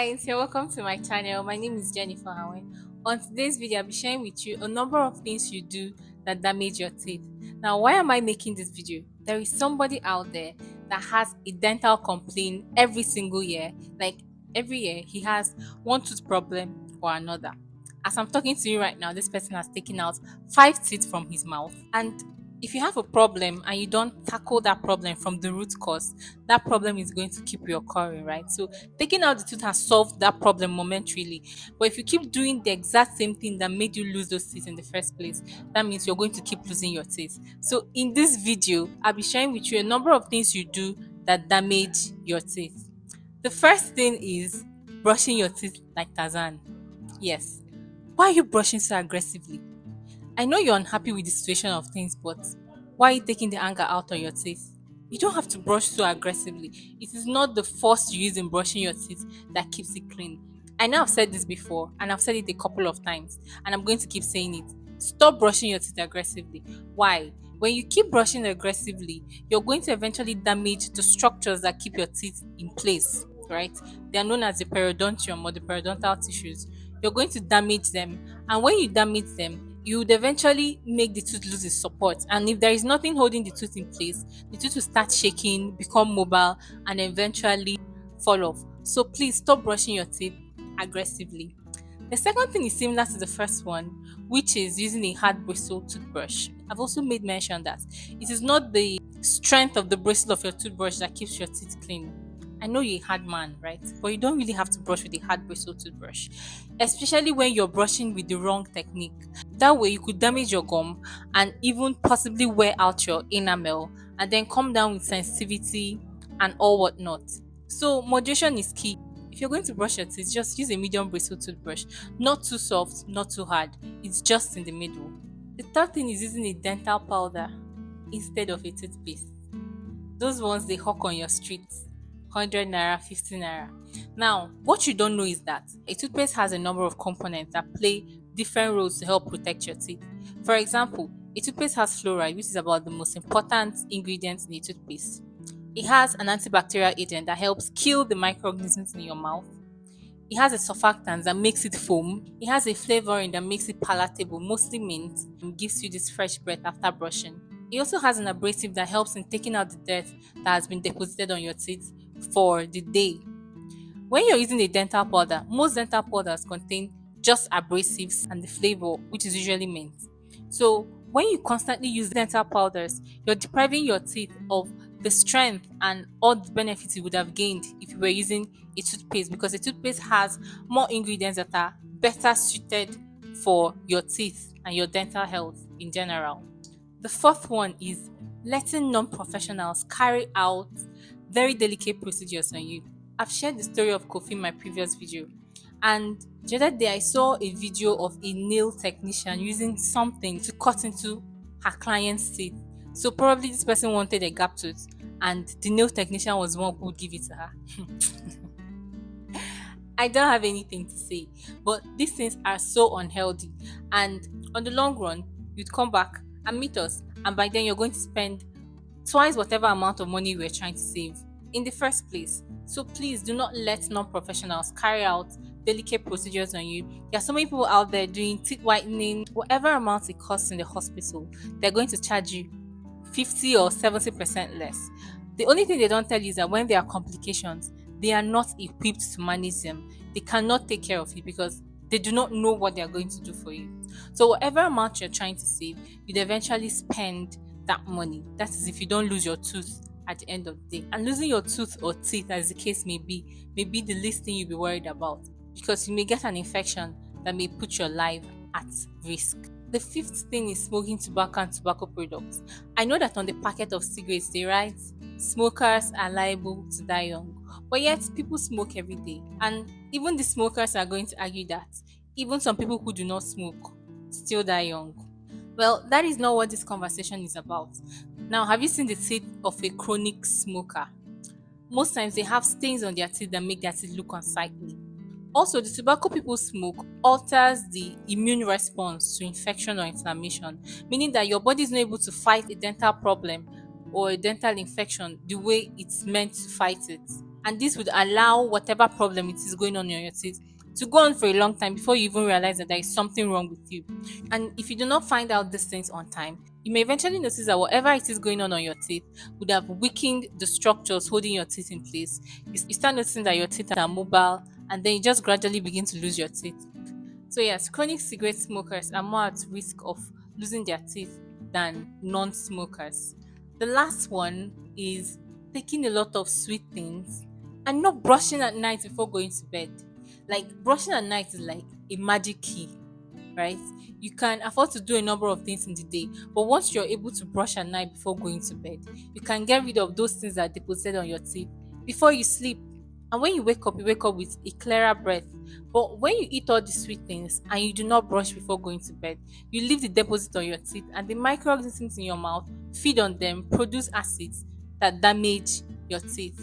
guys, you're welcome to my channel. My name is Jennifer Hawen. On today's video, I'll be sharing with you a number of things you do that damage your teeth. Now, why am I making this video? There is somebody out there that has a dental complaint every single year. Like every year, he has one tooth problem or another. As I'm talking to you right now, this person has taken out five teeth from his mouth. And if you have a problem and you don't tackle that problem from the root cause, that problem is going to keep reoccurring, right? So taking out the tooth has solved that problem momentarily. But if you keep doing the exact same thing that made you lose those teeth in the first place, that means you're going to keep losing your teeth. So in this video, I'll be sharing with you a number of things you do that damage your teeth. The first thing is brushing your teeth like Tarzan. Yes. Why are you brushing so aggressively? I know you're unhappy with the situation of things, but why are you taking the anger out on your teeth? You don't have to brush so aggressively. It is not the force you use in brushing your teeth that keeps it clean. I know I've said this before, and I've said it a couple of times, and I'm going to keep saying it. Stop brushing your teeth aggressively. Why? When you keep brushing aggressively, you're going to eventually damage the structures that keep your teeth in place, right? They are known as the periodontium or the periodontal tissues. You're going to damage them, and when you damage them, you would eventually make the tooth lose its support. And if there is nothing holding the tooth in place, the tooth will start shaking, become mobile, and eventually fall off. So please stop brushing your teeth aggressively. The second thing is similar to the first one, which is using a hard bristle toothbrush. I've also made mention that it is not the strength of the bristle of your toothbrush that keeps your teeth clean. I know you're a hard man, right? But you don't really have to brush with a hard bristle toothbrush, especially when you're brushing with the wrong technique. That way, you could damage your gum and even possibly wear out your enamel and then come down with sensitivity and all whatnot. So, moderation is key. If you're going to brush your teeth, just use a medium bristle toothbrush. Not too soft, not too hard. It's just in the middle. The third thing is using a dental powder instead of a toothpaste. Those ones they hawk on your streets. 100 naira, 50 naira. Now, what you don't know is that a toothpaste has a number of components that play different roles to help protect your teeth. For example, a toothpaste has fluoride, which is about the most important ingredient in a toothpaste. It has an antibacterial agent that helps kill the microorganisms in your mouth. It has a surfactant that makes it foam. It has a flavoring that makes it palatable, mostly mint, and gives you this fresh breath after brushing. It also has an abrasive that helps in taking out the dirt that has been deposited on your teeth for the day. When you're using a dental powder, most dental powders contain just abrasives and the flavor, which is usually mint. So when you constantly use dental powders, you're depriving your teeth of the strength and all the benefits you would have gained if you were using a toothpaste, because a toothpaste has more ingredients that are better suited for your teeth and your dental health in general. The fourth one is letting non-professionals carry out very delicate procedures on you. I've shared the story of Kofi in my previous video, and the other day I saw a video of a nail technician using something to cut into her client's teeth. So probably this person wanted a gap tooth, and the nail technician was the one who would give it to her. I don't have anything to say, but these things are so unhealthy, and on the long run, you'd come back and meet us, and by then you're going to spend twice whatever amount of money you were trying to save in the first place. So please do not let non-professionals carry out delicate procedures on you. There are so many people out there doing teeth whitening, whatever amount it costs in the hospital, they're going to charge you 50 or 70% less. The only thing they don't tell you is that when there are complications, they are not equipped to manage them. They cannot take care of it because they do not know what they are going to do for you. So whatever amount you're trying to save, you'd eventually spend that money. That is if you don't lose your tooth at the end of the day. And losing your tooth or teeth, as the case may be the least thing you'll be worried about, because you may get an infection that may put your life at risk. The fifth thing is smoking tobacco and tobacco products. I know that on the packet of cigarettes they write smokers are liable to die young, but yet people smoke every day, and even the smokers are going to argue that even some people who do not smoke still die young. Well, that is not what this conversation is about. Now, have you seen the teeth of a chronic smoker? Most times they have stains on their teeth that make their teeth look unsightly. Also, the tobacco people smoke alters the immune response to infection or inflammation, meaning that your body is not able to fight a dental problem or a dental infection the way it's meant to fight it. And this would allow whatever problem it is going on in your teeth to go on for a long time before you even realize that there is something wrong with you. And if you do not find out these things on time, you may eventually notice that whatever it is going on your teeth would have weakened the structures holding your teeth in place. You start noticing that your teeth are mobile, and then you just gradually begin to lose your teeth. So yes, chronic cigarette smokers are more at risk of losing their teeth than non-smokers. The last one is taking a lot of sweet things and not brushing at night before going to bed. Like brushing at night is like a magic key, right? You can afford to do a number of things in the day, but once you're able to brush at night before going to bed, you can get rid of those things that are deposited on your teeth before you sleep. And when you wake up with a clearer breath. But when you eat all the sweet things and you do not brush before going to bed, you leave the deposit on your teeth, and the microorganisms in your mouth feed on them, produce acids that damage your teeth.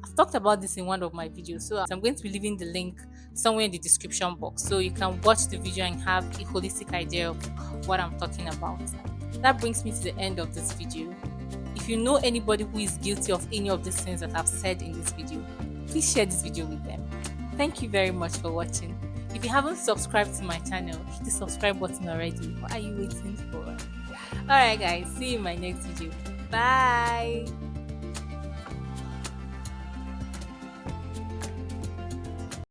I've talked about this in one of my videos, so I'm going to be leaving the link somewhere in the description box so you can watch the video and have a holistic idea of what I'm talking about. That brings me to the end of this video. If you know anybody who is guilty of any of these things that I've said in this video, please share this video with them. Thank you very much for watching. If you haven't subscribed to my channel, hit the subscribe button already. What are you waiting for? Alright guys, see you in my next video. Bye!